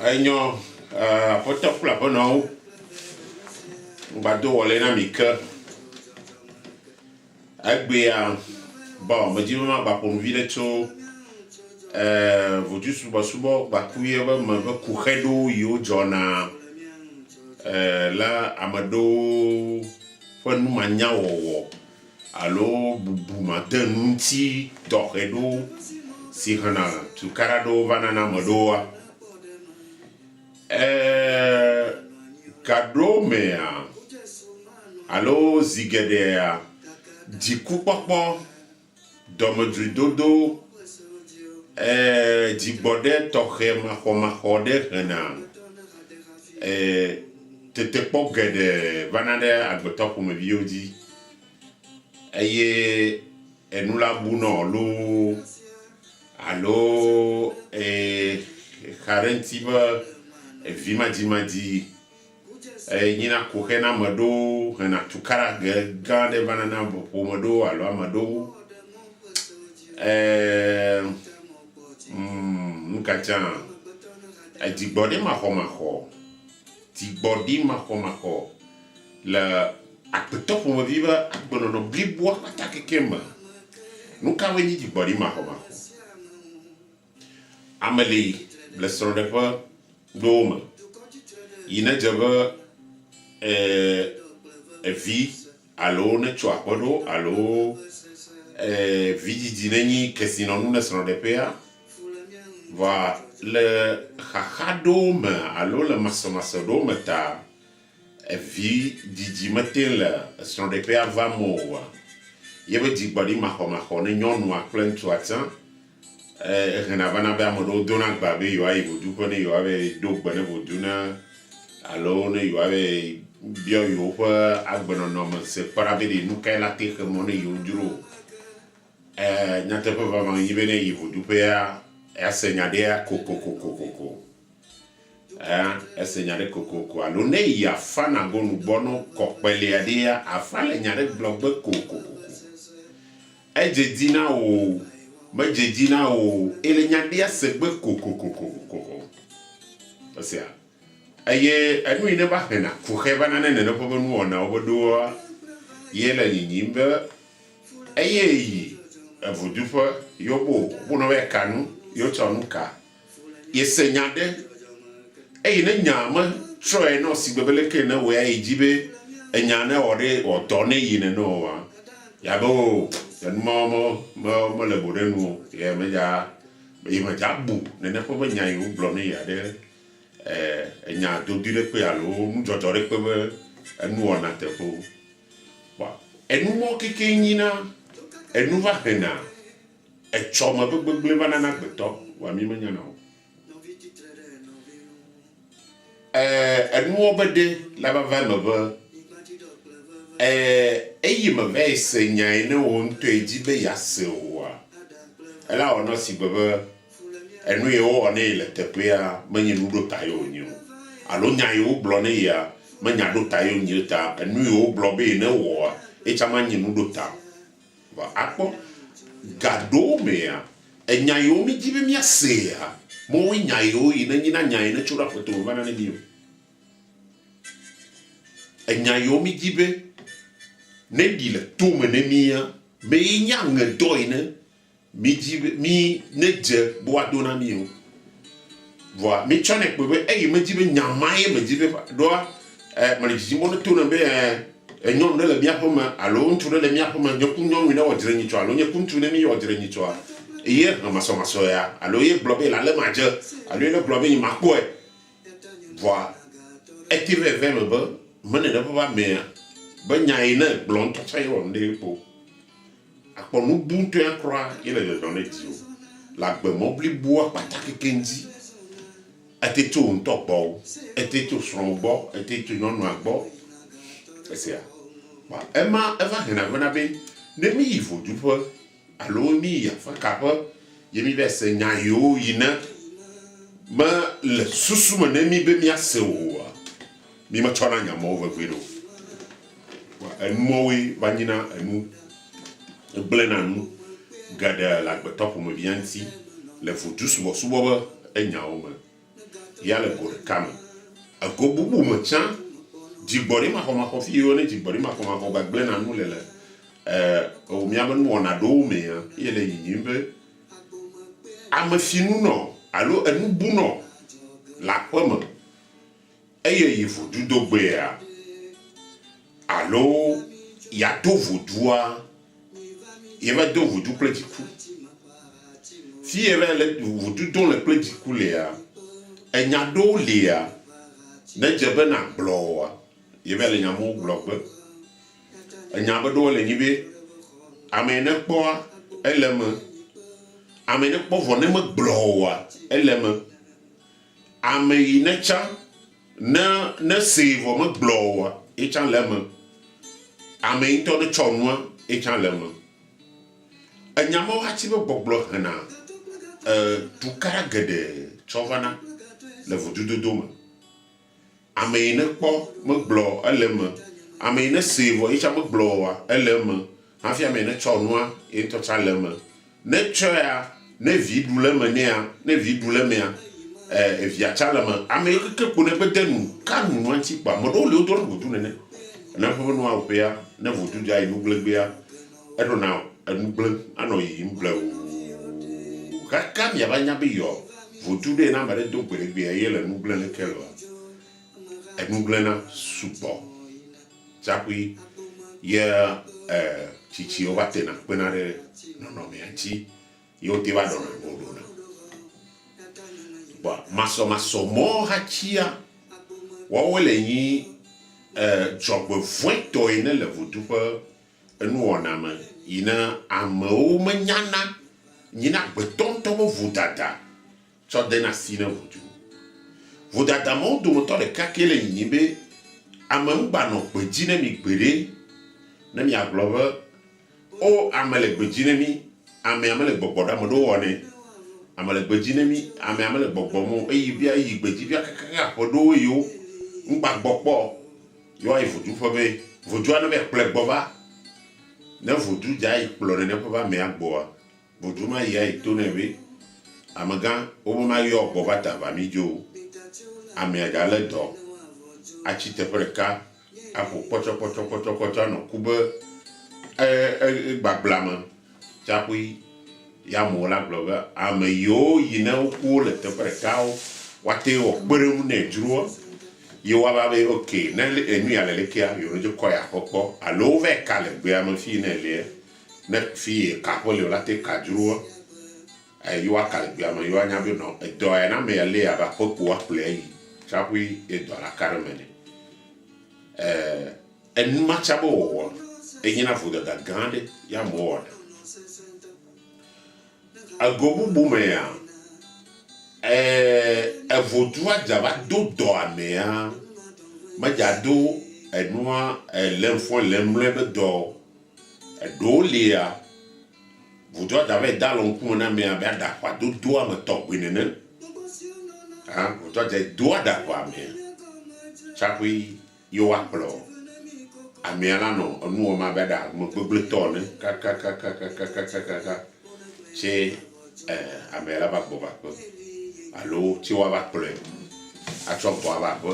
Aïno, potop la bonne Bado Olena Mika. Agbea, bon, me dit maman, bah, pour me vider tout, vous dites souvent, bah, couiller, me coucher d'eau, yo, Jona, là, Amado, faut nous mania, allo, boubou, matin, nunti, torredo, si on a, tu carado, vanana, modoa. Cadeau, mais, allo, zigedea, di kupokpo, domo du dodo, di bode, toche, mahode, rena, tete pogede, vanade, agotop, me viodi, nous la bounon, lo, allo, karentiba, vimadi, nina kuhena mado, hena tukara gade banana pomado, alo amado, mkajan, digbodi maho, la akpeto pour me vivre, akbono bliboa patake kemba, nuka weni digbodi maho. Ameli, blessron de pas, dome, ina java, vi, allo ne chuapodo, allo, vidi dineni, que sinon nous ne serons des pères. Va le chachadome, allo le masomasodome ta, vi, didi matin seront des pères va mourir. Yebe di body maho, ne nyon noir plein de toitan. Renavana be amodo dona babe yo ai vodu kone yo ave do bane voduna alone yo ave bio yo fa agbono no se parabe de nuka la te mone yo duro nyate pa va yibene yi vodu pe ya esenyade kokokokoko esenyade kokoko alone ya fana gonu bono kokpele ade ya afale nyade blogbe kokoko dina o Majidina o elenyade segbe kokokokoko. Osia. Aye anu ine ba hena ku heba na ne po benu ona obodo yela nyimbe aye yi avudufa yobo bono we kanu yo chonuka yesenyade aye ne nyama troe no sigbebele ke na we aye jibe enyane ore odone yine no wa yabo mo le bodenu ye me ja bu ne ne po nya yu blone ya de nya do dire pe alo mu jotore pe enu ona te po wa enu mo keke nyina enu va hena choma gbegbe banana gbeto wa mi me nya na enu obede la ba va me ba eyi me ve se nyai ne won to ejibe yase wa ela ono si bebe enu ye o ne le tepea menyi nudo tayo nyu alo nyai o blo ne ya menya do tayo nyu ta enu ye o blo be ne wo e chama nyi nudo ta wa akpo gado me ya enyai o mi jibe mi ase ya mo wi nyai o yi na nyina nyai na chura foto bana ne biyo enyai o mi jibe ne di le tome ne mia me nyang doine mi ne je bo adona mi o voilà mi chane pe e me jibe nyamaye me jibe do ma le jimbo ne tona be nyon ne le bia poma alo ntu ne le mia poma nyoku nyon ne o dire nyi to alo nyoku ntu ne mi o dire nyi to ye na maso ya alo ye blobe la le maje alo le blobe ni makpo voilà e ti ve me ba me ne ba me ba nyai na blon to sai on de po akpo nu buntu akra ile le don etio la gbe mobli boa pataki kenji ateto ntokbo ateto sonbo ateto nonu agbo esia ba ema eva hena be ne mi ifo dupo alo mi ya fakapa yemi be se nyayo yina ma le susu ne mi be mi asewa mi ma chona nyamo over video en mowe vanina enu blena nu gada la top mo bianti le vodou subɔ enyawo me ya le go ɖeka me ego bubu me tsã dzigbɔɖi maxɔmaxɔ fi yiwo ne dzigbɔɖi maxɔmaxɔ gbagblẽ na nu le miabe nuwɔna ɖewo mea ye le yiyim be amefinunɔ alo enubunɔ le aƒe me eye yi vodou do gbea alo ya do vodua yeva do vodou kple dziku fi yeva le vodou do le kple dziku lea enya ɖewo lia ne dze be na gblɔa yeva le nyamewo gblɔ gbe enya be ɖewo le nyi be ame ne kpɔa ele me ame ne kpɔ vɔ ne me gblɔa ele me ame yi ne tsã ne see vɔ me gblɔa etsã le me ame yi ŋutɔ ne tsɔ nua etsã le me enyamawo hatsi be gbɔgblɔ hena tukara geɖe tsɔ vana le vodudodo me ame yi ne kpɔ me gblɔ ele me ame yi ne see vɔ etsã me gblɔa ele me hafi ame yi ne tsɔ nua ŋutɔ tsã le me ne tsɔa ne vi ɖu le me nea ne vi ɖu le mea evia tsã le me ame yi keke kpo ne be de nu ka nu nua ŋuti kpa ame ɖewo le wodo ɖe vodu nene ne ƒe nua woƒea ne vodu dza yi nugblẽgbea eɖona enugblẽ anɔ yiyim blewu kaka miava nya be yɔ vodu ɖe na ame ɖe do gbeɖegbea ye le nugblẽ le ke loa enugblẽna sugbɔ tsaƒui ye tsitsiwo va tena kpena ɖe nɔnɔmea ŋuti ye wote va ɖɔna nuwo ɖona masɔmasɔ mɔ hatsia wɔwoe le nyi dzɔgbevɔ̃etɔ yi ne le vodu ƒe enuwɔna me yi ne amewo menyana nyina gbetɔŋtɔ be vodada tsɔ de na asi ne vodu vodada mawo dometɔ ɖeka ke le yiyim be ame ŋugbanɔ gbedzi ne mi gbeɖe ne miagblɔ be o ame le gbedzi ne mi amea mele gbɔgbɔ ɖe ame ɖewo wɔnɛ ame le gbedzi ne mi amea mele gbɔgbɔ mo eyi bia yi gbedzi bia kaka ƒe ɖewo yiwo ŋugbagbɔ kpɔ yewoayi vodu ƒe be vodua ne va kplɔe gbɔ va ne vodu dza yi kplɔ nene ƒe va amea gbɔa vodu ma yi ayi to ne be amegã wobe ma yɔ gbɔ va ta va mi dzo amea dza le dɔ atsi teƒe ɖeka aƒo kpɔtsɔkpɔtsɔ anɔ ku be gbagbla me tsaƒui ya amewo la gblɔ be ame yiwo yi ne woku le teƒe ɖekawo woate wɔ kpeɖeŋu ne dzroa ye woava be ok ne enu ya le lekea yewo dzo kɔ ya kpɔkpɔ alo wova ka le gbea me fi ne lia ne fi ka ƒe le la te ka dzroa yewoa ka le gbea me yewoa nya be nɔ edɔ ya na me ya le aba ƒe kpo akplɔe yi tsaƒui edɔ la ka ɖe me ne enuma tsa be wɔwɔ enyina vodada gã aɖe ya amewo wɔna ego bubu mea evodua dza va do dɔ amea medza do enua lemfɔ lemle be dɔ eɖewo lia vodua dza va da le ŋkume na amea be aɖa ƒa dodo ame tɔgbi nene vodua dza do aɖa ƒa amea tsaƒui yewoa kplɔ amea la nɔ enuwɔma be aɖa me gbegblẽtɔ ne kakakakakakakaka tse amea la va gbɔ va ƒe alo tse woava kplɔe atsɔ gbɔ ava ƒe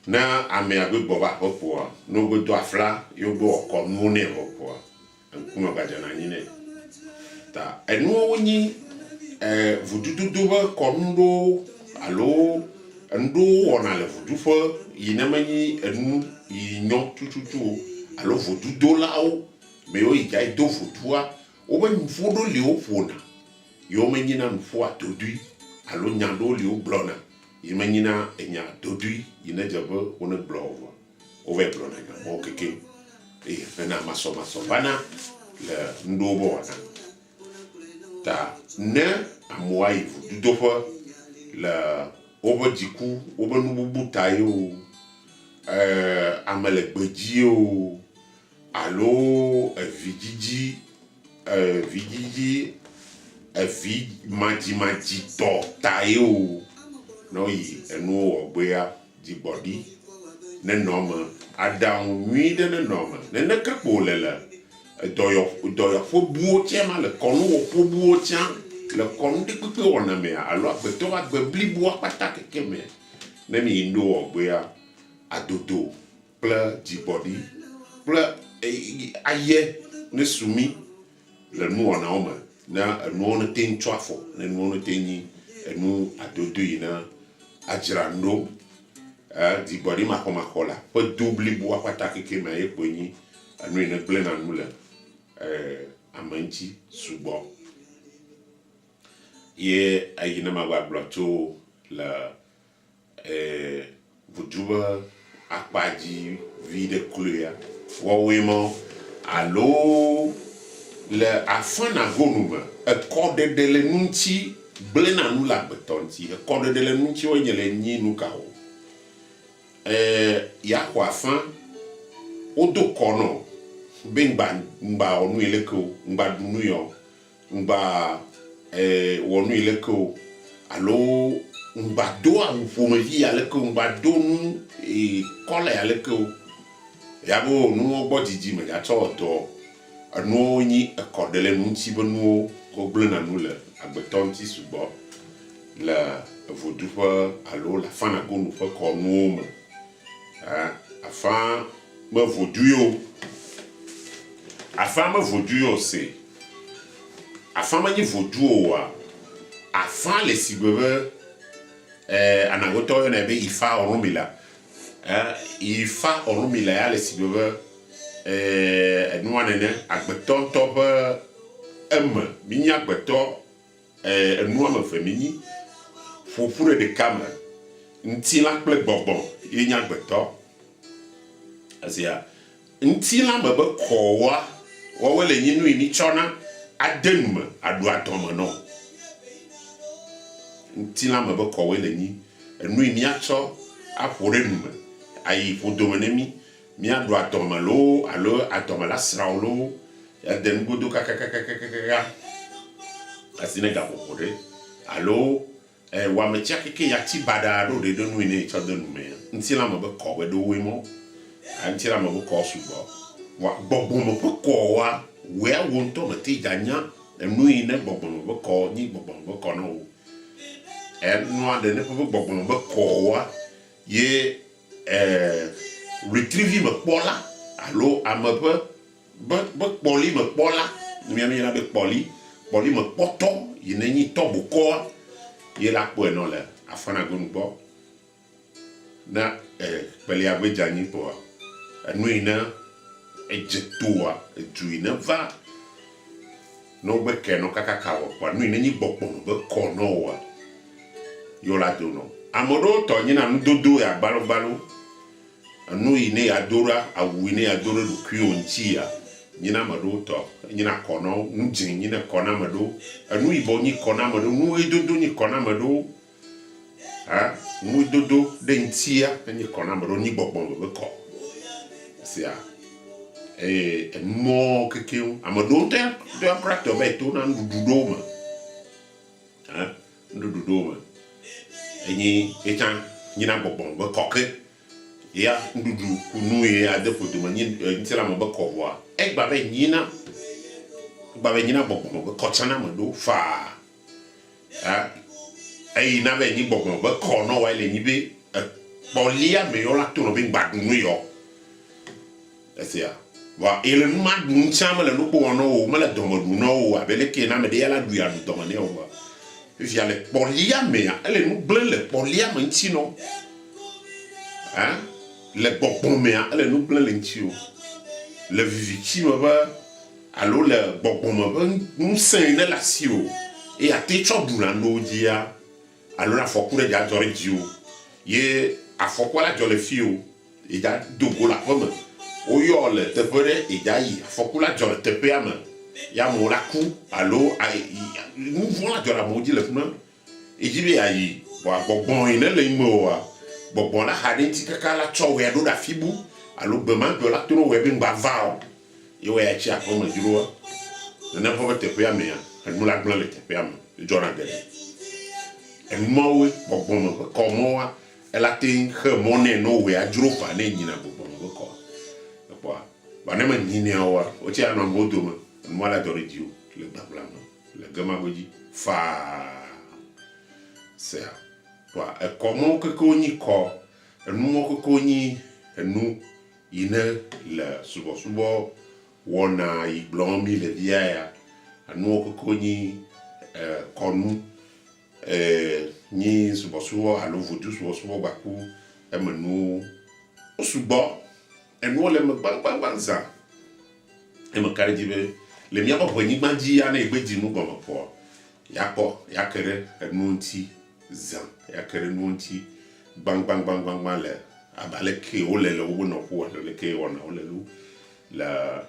ne amea gbe gbɔ va ƒe ƒoa ne wogbe do afla ye wogbe wɔkɔ nuwo nɛ vɔ ƒoa ŋkume gadzena anyi nɛ ta enuwo nyi vodudodo be kɔnu ɖewo alo enuɖewo wɔna le voduƒe yi ne menyi enu yi nyɔ tututu alo vodudolawo me yiwo yi dza do vodua wobe nuƒo ɖewo li wo ƒona yiwo menyina nuƒoa dodui alo nya ɖewo li wo gblɔna yi menyina enya dodui yi ne dze be wo ne gblɔ o wova gblɔna nyamewo keke eye hena masɔmasɔ vana le nuɖewo be wɔna ta ne amewo ayi vodudoƒe le wobe dziku wobe nububu ta yewo ame le gbedzi o alo evidzidzi evi madzimadzi ta yewo no yi enuwo wɔgbea dzigbɔɖi ne nɔme aɖaŋu nyui ɖe ne nɔme neneke kpo le dɔyɔƒe buwo tsɛ ma le kɔnuwɔƒe buwo tsã le kɔnu ɖe kpekpe wɔna mea alo agbetɔ agbe blibo akpata keke me ne mi ndo wɔgbea adodo kple dzibɔɖi kple ayɛ ne sumi le nuwɔnawo me ne enuwo ne te ŋu tso afɔ ne enuwo ne te nyi enu adodo yi ne adzra ŋɖo dzibɔɖi maxɔmaxɔ la ƒe do blibo akpata keke me ye kpoe nyi enu yi ne gblẽna nu le ame ŋuti sugbɔ ye eyi ne magblɔ tso le ʋudu be akpadzi vi ɖe kloea wɔwoe mɔ alo le afana gonu me ekɔɖeɖe le nu ŋuti gblẽna nu le agbetɔ ŋuti ekɔɖeɖe le nu ŋuti wo nye le nyi nu kawo ya xɔ afã wodo kɔnɔ be ŋgba wɔ nu yi leke o ŋgba ɖu nu yɔ ŋgba wɔ nu yi leke o alo ŋgba do awu ƒomevi ya leke o ŋgba do nu kɔla ya leke o ya be nuwo gbɔ dzidzime ya tsɔ dɔ enuwo nyi ekɔɖe le nu ŋuti be nuwo ko gblẽna nu le agbetɔ ŋuti sugbɔ le vodúƒe alo le afanagonu ƒe kɔnuwo me afã me vodui afã me vodui o se afã me nye vodu oa afã le si be anagotɔ yɔnɛ be ifa ɔrɔmila ifa ɔrɔmila ya le si be enua nene agbetɔ ŋutɔ ƒe eme mi nye agbetɔ enua me ve mi nyi ƒoƒu ɖe ɖeka me ŋutilã kple gbɔgbɔ ye nye agbetɔ asia ŋutilã me be kɔwoa wɔwoe le nyi nu yi mi tsɔna ade nu me aɖu adɔme nɔ ŋutilã me be kɔwoe le nyi enu yi miatsɔ aƒo ɖe nu me ayi ƒodome ne mi miaɖu adɔme loo alo adɔme la srao loo ade nugodo kakakakakaka asi ne gaƒoƒo ɖe alo wɔametsia keke ya ti baɖa ɖo ɖe nu yi ne tsɔ de nu me ŋutilã me be kɔwoe ɖo woe mɔ ŋutilã me be kɔ sugbɔ gbɔgbɔme ƒe kɔwoa wea wo ŋutɔ me te danya enu yi ne gbɔgbɔme be kɔ nyi gbɔgbɔme be kɔ na wo enua ɖe ne ƒe gbɔgbɔme be kɔwoa ye retrievi me kpɔ la alo ame be kpɔli me kpɔ la miayina be kpɔli me kpɔtɔ yi ne nyi tɔbokɔa ye la kpɔe nɔ le afanagonu gbɔ na kpelia be dzanyi kpɔa enu yi ne edze toa edu yi ne va ne wobe ke nɔ kakaka wɔ kpɔa nu yi ne nyi gbɔgbɔme be kɔ nɔ woa yo la do nɔ ame ɖewo tɔ nyina nudodo ya gbalogbalo enu yi ne ya do ɖa awu yi ne ya do ɖe ɖokuiwo ŋuti ya nyina ame ɖewo tɔ nyina kɔnɔ nu dzĩ nyina kɔna ame ɖewo enu yibɔ nyi kɔna ame ɖewo nu ɣi dodo nyi kɔna ame ɖewo nu dodo ɖe ŋutia enyi kɔna ame ɖewo nyi gbɔgbɔme be kɔ sia enumɔ kekewo ame ɖewo tɔ akora tɔ be to na nuɖuɖu ɖewo me nuɖuɖu ɖewo me enyi etsã nyina gbɔgbɔme be kɔ ke ya nuɖuɖu kunu ye ade ƒodome nyi ŋutilã me be kɔ vɔa egba be nyina gbɔgbɔme be kɔ tsana me ɖo faa eyi na be nyi gbɔgbɔme be kɔ nɔ wa le nyi be kpɔlia me yɔ la to nɔ be ŋgbaɖu nu yɔ esia vɔa ele nu ma ɖu ŋutsã mele nu kpɔ nɔ o mele dɔme ɖu nɔ o abe leke na me ɖe ya la ɖu ya ɖu dɔme nɛ o vɔa fifia le kpɔlia mea ele nu gblẽ le kpɔlia me ŋuti nɔ le gbɔgbɔmea ele nu gblẽ le ŋuti o le vivitsi me be alo le gbɔgbɔme be ŋusẽ ne le asi o eye ate tsɔ ɖuna nuwo dzia alo afɔku ɖe dza dzɔ ɖe dzi o ye afɔkua la dzɔ le fi o edza do go le aƒe me woyɔ le teƒe ɖe edza yi afɔku la dzɔ le teƒea me ya amewo la ku alo nu vɔ̃ la dzɔ le amewo dzi le fi ma edzi be ayi vɔa gbɔgbɔ yi ne le eme oa gbɔgbɔ la xa ɖe ŋuti kaka la tsɔ wea ɖo ɖe afi bu alo gbemadzɔ la to ɖe wea be ŋgba va o ye wea tsi aƒe me dzroa nene ƒe be teƒea mea enu la gblẽ le teƒea me edzɔna geɖe enumawoe gbɔgbɔme ƒe kɔmɔwoa ela te xe mɔ nɛ ne wea dzro va ne nyina gbɔgbɔme ƒe kɔ ekpɔa ba ne me nyinɛa oa wotsi anɔ amewo dome enuma la dɔ ɖe dzi o le gbagblã me le gema godzi fa c'est toi comment que koni ko nous que koni nous ine le subo wona I blombi le dia nous que koni konu ni subo alo vodu subo baku emenu subo enu le bang za e me kare dibe le mia ba boni gbanji ya na egbeji nu gbon po ya kere enu nti zan ya kere enu nti bang le abale ke o le wo no po le ke wona o le lu la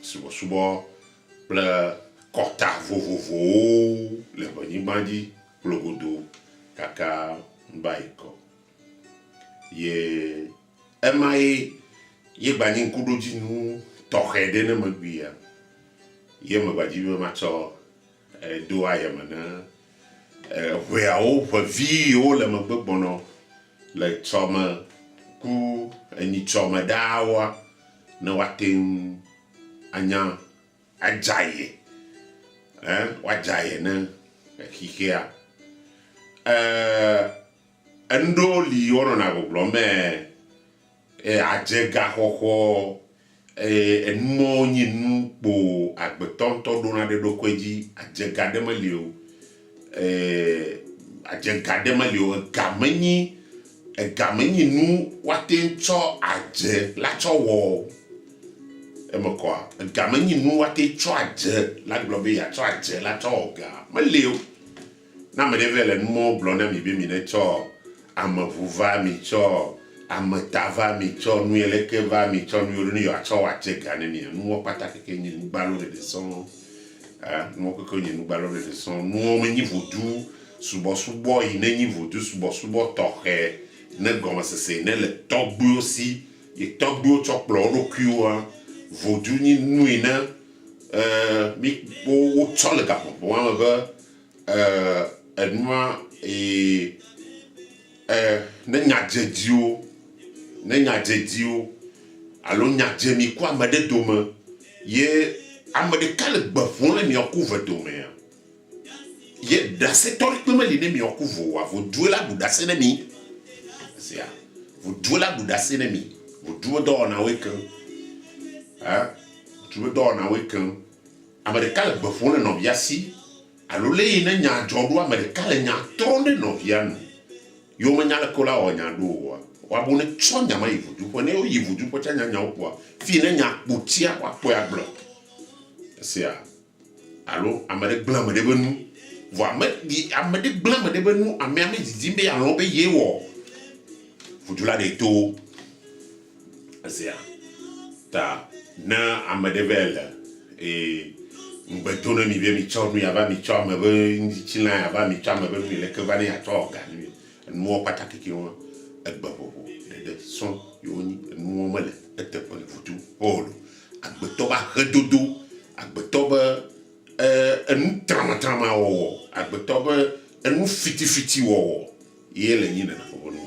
subo ple kota vovovo le boni gbanji logodo kaka mbaiko ye emai ye bani nkudoji nu tohede ne magbia ye magbaji be macho do ayamana we ao vi o le magbogbono le choma ku eni choma dawa na watin anya ajaye wajaye na kikea endo li ono na gbogbo me ajega hoho enmo nyinu po agbetonto dona de dokweji ajega de malio gamenyi nu watencho aje la chowo emoko gamenyi nu watencho aje la globe ya cho aje la choga malio na me devele mo blona mi be mi ne cho amavuva mi cho amatava mi cho nu eleke va mi cho nu ni yo cho wa chega ne mi nu pataki ke ni balo de son nu ko ni nu balo de son nu me ni vodu subo ine ni vodu subo tohe ne goma se ne le togbu aussi ye togbu cho ploro kuwa vodu ni nu ina mi bo cho le kapo bo ma ba enwa ne nyajedio alo nyajemi kwa amade dome ye amade kale gbafon le mi okuve dome ya ye dase torikpeme li ne mi okuvo wa vo duela budase ne mi sia vo duela budase ne mi vo duo do na wekan duo do na wekan amade kale gbafon le no biasi alo le ne nya jodo amade kale nya tronde no bianu yo manyala kola o nya do wa bone chonya ma ivudu po ne o ivudu po chanya nya okwa fi ne nya kpotia wa po ya blo sia alo amade blanc de benu vo amade blanc de benu amame dizimbe ya lo be yewo vudu la de to sia ta na amade vele mbetona mi be mi chonu ya ba mi chama be ndi chila ya ba mi chama be mi le ke ba ne ya toga ni no pataki ki won agbabobo de son yoni no male etepon futu polo agbetoba redodo agbetoba enu trama wo agbetoba enu fiti wo yele nyina na fono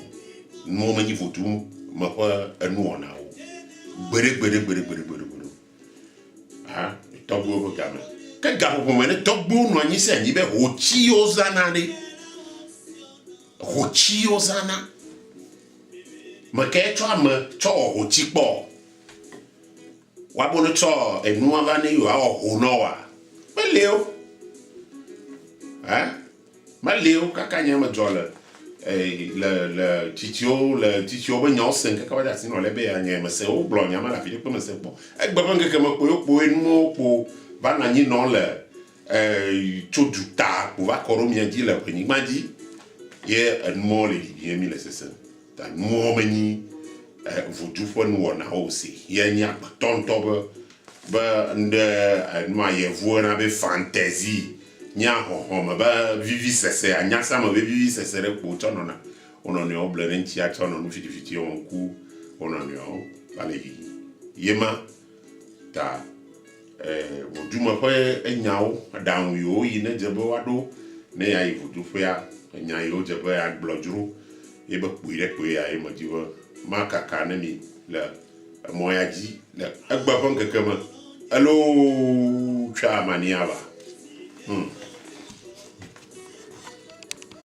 no manyi futu ma kwa enu ona wo gbere togbo ko game ka gapo po mene togbo no anyi se anyi be hochi ozana ni hochi ozana ma ke cho hochi po wa bo no cho enu ava ni yo ho no wa maleo kaka nyama jola le titio be nyosen kaka wada sin ole be nyama se o blo nyama la fi ko me se po e gba bange ke mo po enu po va na ni no le choduta po va koro mi andi le ko ni gbadi ye enu le di mi le sesen ta no mani vodu fo no wona o se ye nya tonto ba nde enu ye vo na be fantasy nya ho ma ba vivi sese anya sa ma be vivi sese re ko chono na ono ne obla ne ntia chono no fiti onku ono ne o bale yema ta vodu ma ko enyao adan yo yi ne jebo wado ne ya vodu fo ya enya yo jebo ya blojuru e ba puire ko ya e majiwa maka kana mi la moyaji la agba bon kekema allo cha maniaba